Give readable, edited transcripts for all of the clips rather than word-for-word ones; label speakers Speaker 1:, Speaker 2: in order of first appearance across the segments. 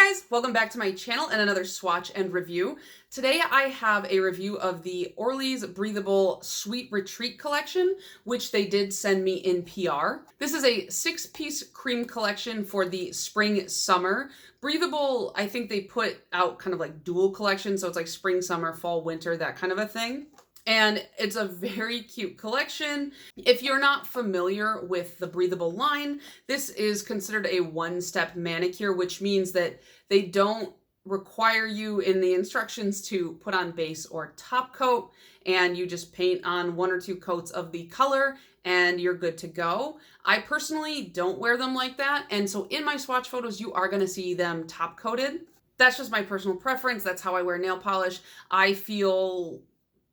Speaker 1: guys, welcome back to my channel and another swatch and review. Today I have a review of the Orly's Breathable Sweet Retreat collection, which they did send me in PR. This is a 6-piece cream collection for the spring summer. Breathable, I think they put out kind of like dual collections, so it's like spring, summer, fall, winter, that kind of a thing. And it's a very cute collection. If you're not familiar with the Breathable line, this is considered a one-step manicure, which means that they don't require you in the instructions to put on base or top coat, and you just paint on 1 or 2 coats of the color and you're good to go. I personally don't wear them like that, and so in my swatch photos, you are gonna see them top coated. That's just my personal preference. That's how I wear nail polish. I feel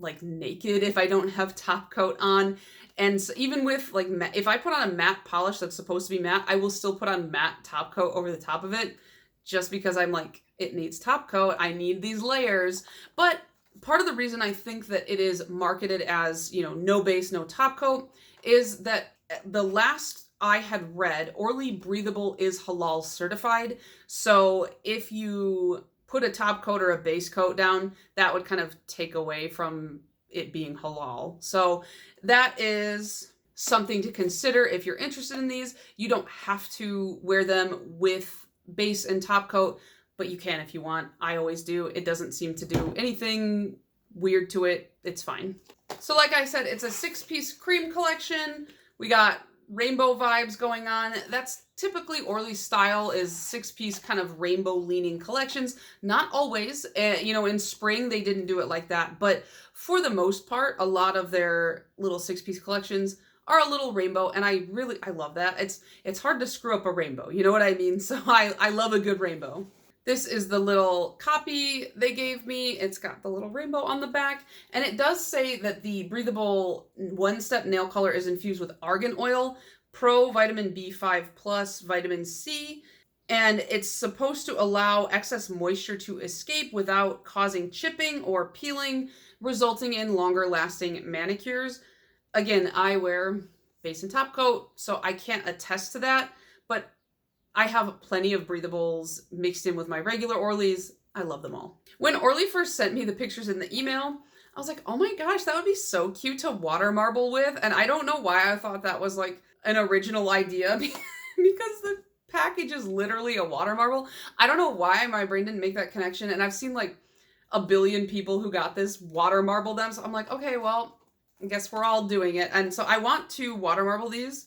Speaker 1: like naked if I don't have top coat on. And so even with like, if I put on a matte polish that's supposed to be matte, I will still put on matte top coat over the top of it just because I'm like, it needs top coat. I need these layers. But part of the reason I think that it is marketed as, you know, no base, no top coat is that the last I had read, Orly Breathable is halal certified. So if you put a top coat or a base coat down, that would kind of take away from it being halal. So that is something to consider if you're interested in these. You don't have to wear them with base and top coat, but you can if you want. I always do. It doesn't seem to do anything weird to it. It's fine. So like I said, it's a 6-piece cream collection. We got rainbow vibes going on. That's typically Orly's style, is 6-piece kind of rainbow leaning collections. Not always, you know, in spring they didn't do it like that, but for the most part, a lot of their little 6-piece collections are a little rainbow, and I love that. It's hard to screw up a rainbow, you know what I mean? So I love a good rainbow. This is the little copy they gave me. It's got the little rainbow on the back, and it does say that the Breathable one-step nail color is infused with argan oil, pro vitamin B5 plus vitamin C, and it's supposed to allow excess moisture to escape without causing chipping or peeling, resulting in longer lasting manicures. Again, I wear base and top coat, so I can't attest to that, but I have plenty of Breathables mixed in with my regular Orlys. I love them all. When Orly first sent me the pictures in the email, I was like, oh my gosh, that would be so cute to water marble with. And I don't know why I thought that was like an original idea because the package is literally a water marble. I don't know why my brain didn't make that connection. And I've seen like a billion people who got this water marble them. So I'm like, okay, well, I guess we're all doing it. And so I want to water marble these.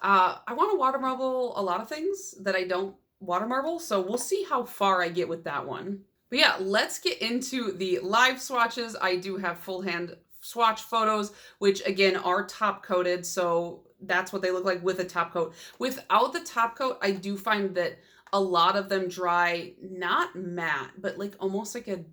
Speaker 1: I want to water marble a lot of things that I don't water marble, so we'll see how far I get with that one. But yeah, let's get into the live swatches. I do have full hand swatch photos, which again are top coated, so that's what they look like with a top coat. Without the top coat, I do find that a lot of them dry not matte, but like almost like a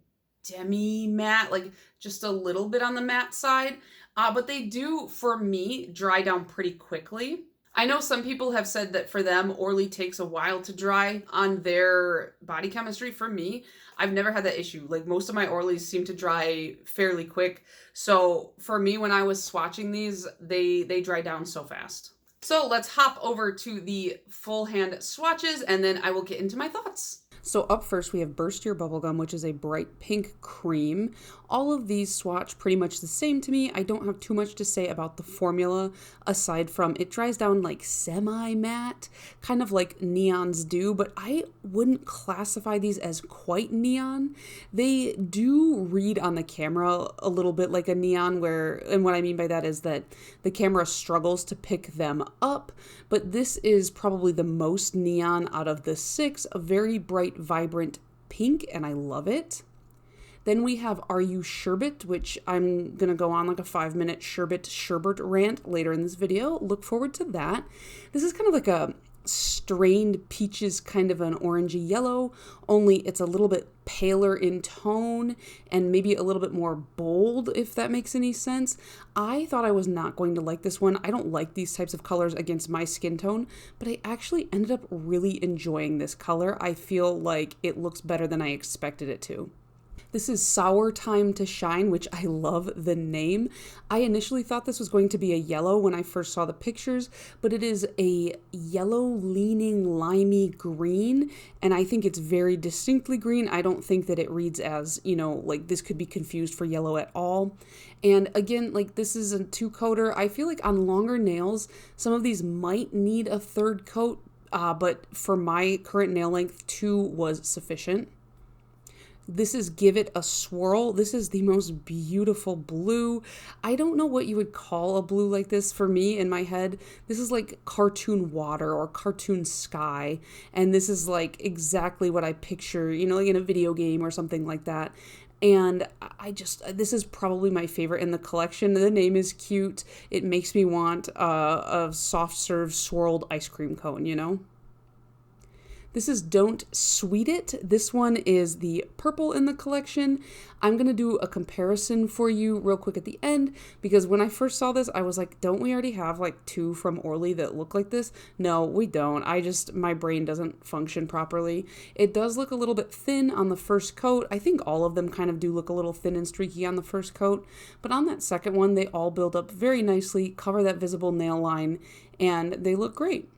Speaker 1: demi matte, like just a little bit on the matte side. But they do, for me, dry down pretty quickly. I know some people have said that for them, Orly takes a while to dry on their body chemistry. For me, I've never had that issue. Like most of my Orlys seem to dry fairly quick. So for me, when I was swatching these, they dry down so fast. So let's hop over to the full hand swatches and then I will get into my thoughts. So up first we have Burst Your Bubblegum, which is a bright pink cream. All of these swatch pretty much the same to me. I don't have too much to say about the formula aside from it dries down like semi-matte, kind of like neons do, but I wouldn't classify these as quite neon. They do read on the camera a little bit like a neon and what I mean by that is that the camera struggles to pick them up, but this is probably the most neon out of the 6, a very bright vibrant pink, and I love it. Then we have You Sherbert, which I'm gonna go on like a 5-minute sherbet rant later in this video. Look forward to that. This is kind of like a strained peaches, kind of an orangey yellow, only it's a little bit paler in tone and maybe a little bit more bold, if that makes any sense. I thought I was not going to like this one. I don't like these types of colors against my skin tone, but I actually ended up really enjoying this color. I feel like it looks better than I expected it to. This is Sour Time to Shine, which I love the name. I initially thought this was going to be a yellow when I first saw the pictures, but it is a yellow leaning limey green, and I think it's very distinctly green. I don't think that it reads as, like this could be confused for yellow at all. And again, like this is a 2-coater. I feel like on longer nails, some of these might need a 3rd coat, but for my current nail length, 2 was sufficient. This is Give It a Swirl. This is the most beautiful blue. I don't know what you would call a blue like this for me in my head. This is like cartoon water or cartoon sky. And this is like exactly what I picture, like in a video game or something like that. And this is probably my favorite in the collection. The name is cute. It makes me want a soft serve swirled ice cream cone, This is Don't Sweet It. This one is the purple in the collection. I'm going to do a comparison for you real quick at the end, because when I first saw this, I was like, don't we already have like 2 from Orly that look like this? No, we don't. My brain doesn't function properly. It does look a little bit thin on the first coat. I think all of them kind of do look a little thin and streaky on the first coat, but on that second one, they all build up very nicely, cover that visible nail line, and they look great.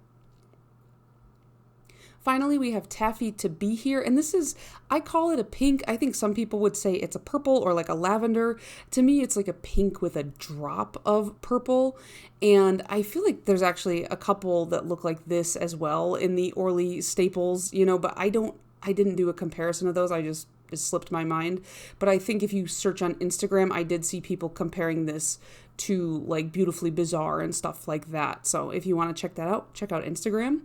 Speaker 1: Finally, we have Taffy to Be Here, and this is, I call it a pink. I think some people would say it's a purple or like a lavender. To me, it's like a pink with a drop of purple, and I feel like there's actually a couple that look like this as well in the Orly staples, but I didn't do a comparison of those. It slipped my mind. But I think if you search on Instagram, I did see people comparing this to like Beautifully Bizarre and stuff like that. So if you want to check that out, check out Instagram.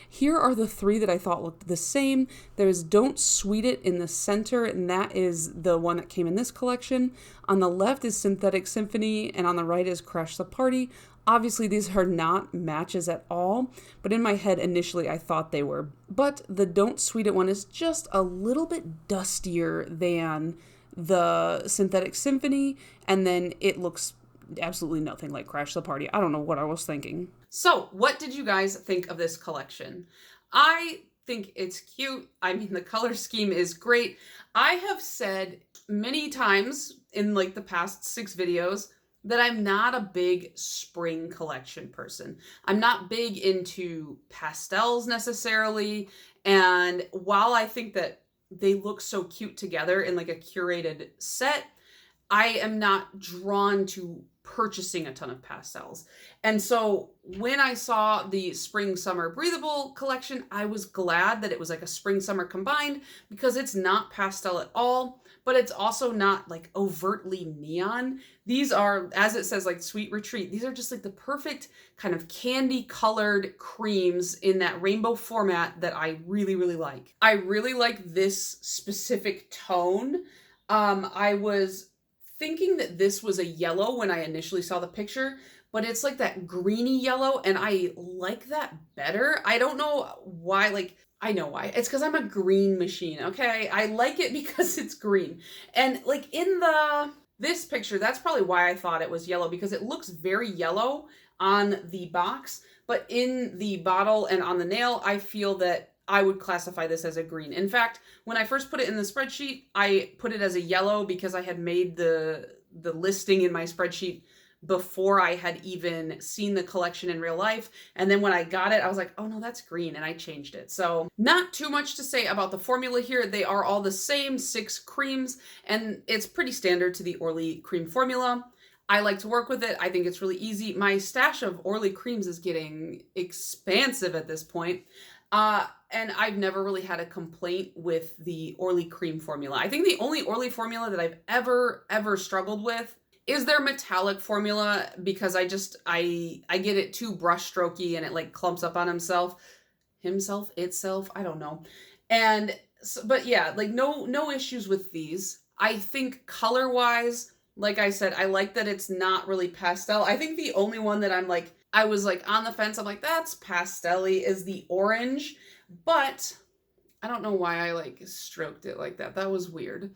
Speaker 1: Here are the 3 that I thought looked the same. There's Don't Sweet It in the center, and that is the one that came in this collection. On the left is Synthetic Symphony, and on the right is Crash the Party. Obviously, these are not matches at all, but in my head, initially, I thought they were. But the Don't Sweet It one is just a little bit dustier than the Synthetic Symphony, and then it looks absolutely nothing like Crash the Party. I don't know what I was thinking. So, what did you guys think of this collection? I think it's cute. I mean, the color scheme is great. I have said many times in like the past 6 videos that I'm not a big spring collection person. I'm not big into pastels necessarily. And while I think that they look so cute together in like a curated set, I am not drawn to purchasing a ton of pastels. And so when I saw the spring summer breathable collection, I was glad that it was like a spring summer combined, because it's not pastel at all, but it's also not like overtly neon. These are, as it says, like Sweet Retreat. These are just like the perfect kind of candy colored creams in that rainbow format that I really, really like. I really like this specific tone. I was thinking that this was a yellow when I initially saw the picture, but it's like that greeny yellow, and I like that better. I don't know why, I know why. It's because I'm a green machine, okay? I like it because it's green. And like in this picture, that's probably why I thought it was yellow, because it looks very yellow on the box, but in the bottle and on the nail, I feel that I would classify this as a green. In fact, when I first put it in the spreadsheet, I put it as a yellow because I had made the listing in my spreadsheet before I had even seen the collection in real life. And then when I got it, I was like, oh no, that's green, and I changed it. So not too much to say about the formula here. They are all the same 6 creams, and it's pretty standard to the Orly cream formula. I like to work with it. I think it's really easy. My stash of Orly creams is getting expansive at this point. And I've never really had a complaint with the Orly cream formula. I think the only Orly formula that I've ever struggled with is their metallic formula, because I get it too brush strokey and it like clumps up on itself, I don't know. And so, but yeah, like no issues with these. I think color wise, like I said, I like that it's not really pastel. I think the only one that I was like on the fence, I'm like, that's pastel-y, is the orange, but I don't know why I like stroked it like that. That was weird.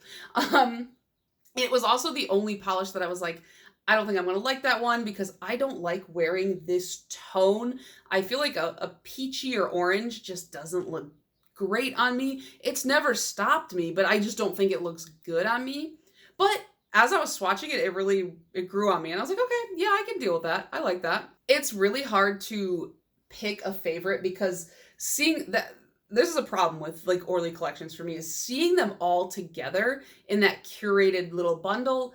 Speaker 1: It was also the only polish that I was like, I don't think I'm going to like that one, because I don't like wearing this tone. I feel like a peachy or orange just doesn't look great on me. It's never stopped me, but I just don't think it looks good on me. But as I was swatching it, it grew on me. And I was like, okay, yeah, I can deal with that. I like that. It's really hard to pick a favorite because seeing that, this is a problem with like Orly collections for me, is seeing them all together in that curated little bundle.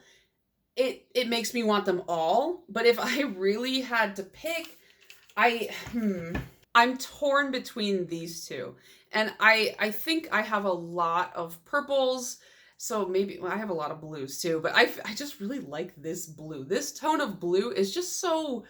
Speaker 1: It makes me want them all. But if I really had to pick, I'm torn between these two. And I think I have a lot of purples. So maybe, well, I have a lot of blues too, but I just really like this blue. This tone of blue is just so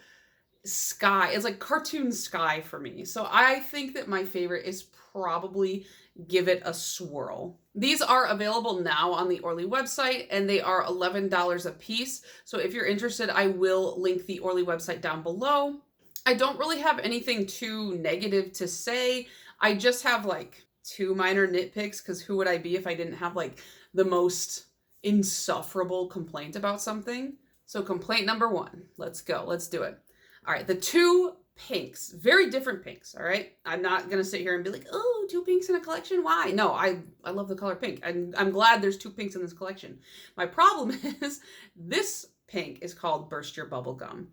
Speaker 1: sky. It's like cartoon sky for me. So I think that my favorite is probably Give It a Swirl. These are available now on the Orly website, and they are $11 a piece. So if you're interested, I will link the Orly website down below. I don't really have anything too negative to say. I just have like 2 minor nitpicks, because who would I be if I didn't have like the most insufferable complaint about something? So complaint number 1. Let's go. Let's do it. All right. The 2 pinks, very different pinks. All right. I'm not going to sit here and be like, oh, 2 pinks in a collection. Why? No, I love the color pink. I'm glad there's 2 pinks in this collection. My problem is this pink is called Burst Your Bubblegum,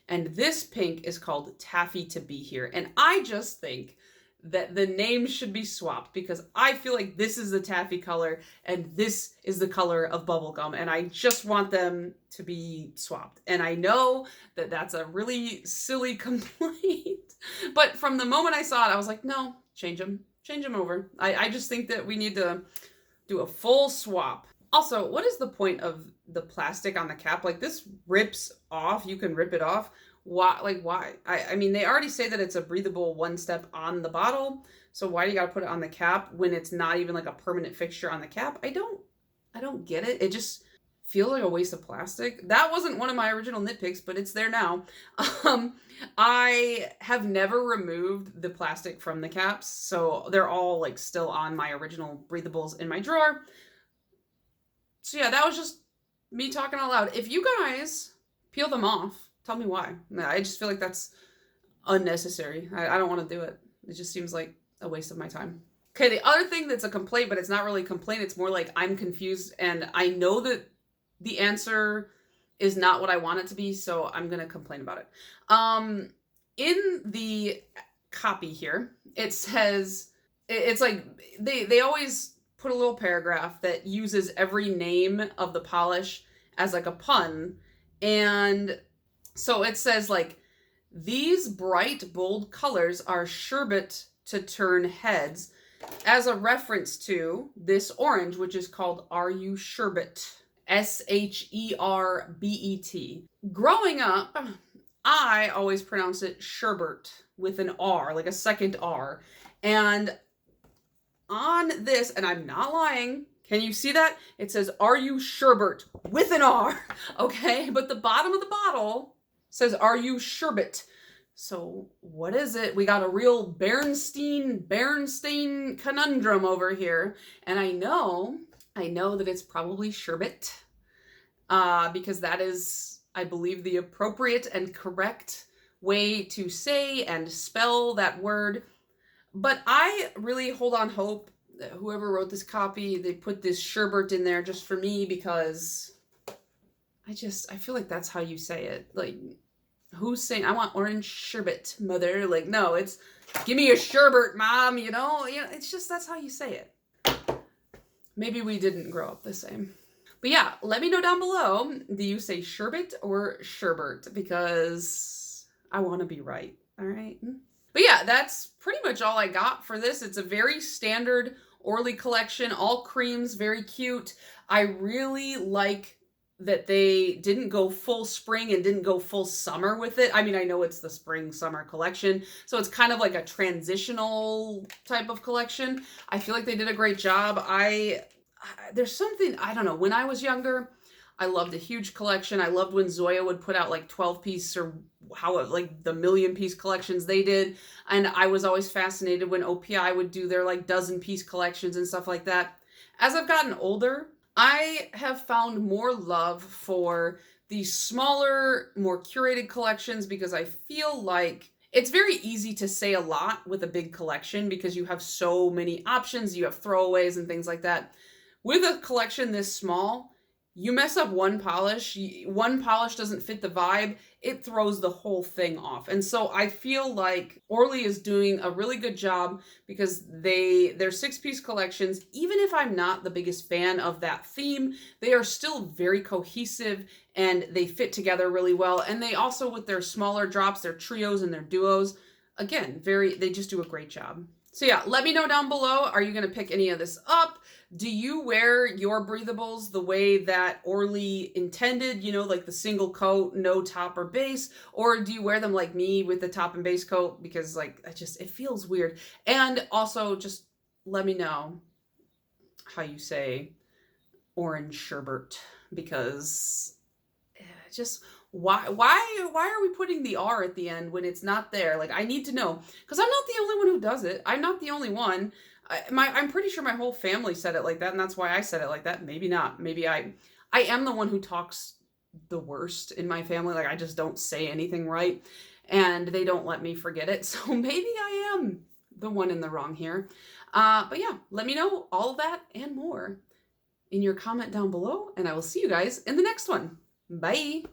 Speaker 1: and this pink is called Taffy to Be Here. And I just think that the names should be swapped, because I feel like this is the taffy color and this is the color of bubblegum, and I just want them to be swapped. And I know that that's a really silly complaint, but from the moment I saw it, I was like, no, change them over. I just think that we need to do a full swap. Also, what is the point of the plastic on the cap? Like, this rips off. You can rip it off. Why? Like, why? I mean, they already say that it's a breathable 1-step on the bottle. So why do you got to put it on the cap when it's not even like a permanent fixture on the cap? I don't get it. It just feels like a waste of plastic. That wasn't one of my original nitpicks, but it's there now. I have never removed the plastic from the caps, so they're all like still on my original breathables in my drawer. So yeah, that was just me talking out loud. If you guys peel them off, tell me why. I just feel like that's unnecessary. I don't want to do it. It just seems like a waste of my time. Okay, the other thing that's a complaint, but it's not really a complaint, it's more like I'm confused, and I know that the answer is not what I want it to be, so I'm going to complain about it. In the copy here, it says, it's like, they always put a little paragraph that uses every name of the polish as like a pun, and so it says like, these bright, bold colors are sherbet to turn heads, as a reference to this orange, which is called You Sherbert. Sherbet. Growing up, I always pronounced it sherbert with an R, like a second R. And on this, and I'm not lying, can you see that? It says, You Sherbert with an R, okay? But the bottom of the bottle says, You Sherbet. So what is it? We got a real Berenstain conundrum over here. And I know that it's probably sherbet, because that is, I believe, the appropriate and correct way to say and spell that word. But I really hold on hope that whoever wrote this copy, they put this sherbet in there just for me, because I feel like that's how you say it. Like, who's saying, I want orange sherbet, mother? Like, no, it's, give me a sherbet, mom, you know, it's just, that's how you say it. Maybe we didn't grow up the same. But yeah, let me know down below, do you say sherbet or sherbert? Because I want to be right, all right? But yeah, that's pretty much all I got for this. It's a very standard Orly collection, all creams, very cute. I really like that they didn't go full spring and didn't go full summer with it. I mean, I know it's the spring summer collection, so it's kind of like a transitional type of collection. I feel like they did a great job. There's something, I don't know, when I was younger, I loved a huge collection. I loved when Zoya would put out like 12-piece or like the million-piece collections they did. And I was always fascinated when OPI would do their like dozen-piece collections and stuff like that. As I've gotten older, I have found more love for these smaller, more curated collections, because I feel like It's very easy to say a lot with a big collection because you have so many options, you have throwaways and things like that. With a collection this small, you mess up one polish doesn't fit the vibe, it throws the whole thing off. And so I feel like Orly is doing a really good job because their 6-piece collections, even if I'm not the biggest fan of that theme, they are still very cohesive and they fit together really well. And they also, with their smaller drops, their trios and their duos, again, they just do a great job. So yeah, let me know down below. Are you going to pick any of this up? Do you wear your breathables the way that Orly intended, you know, like the single coat, no top or base? Or do you wear them like me with the top and base coat? Because like, it feels weird. And also just let me know how you say orange sherbet, because just why are we putting the R at the end when it's not there? Like, I need to know, because I'm not the only one who does it. I'm not the only one. I'm pretty sure my whole family said it like that, and that's why I said it like that. Maybe not. Maybe I am the one who talks the worst in my family. Like, I just don't say anything right, and they don't let me forget it. So maybe I am the one in the wrong here. But yeah, let me know all of that and more in your comment down below, and I will see you guys in the next one. Bye.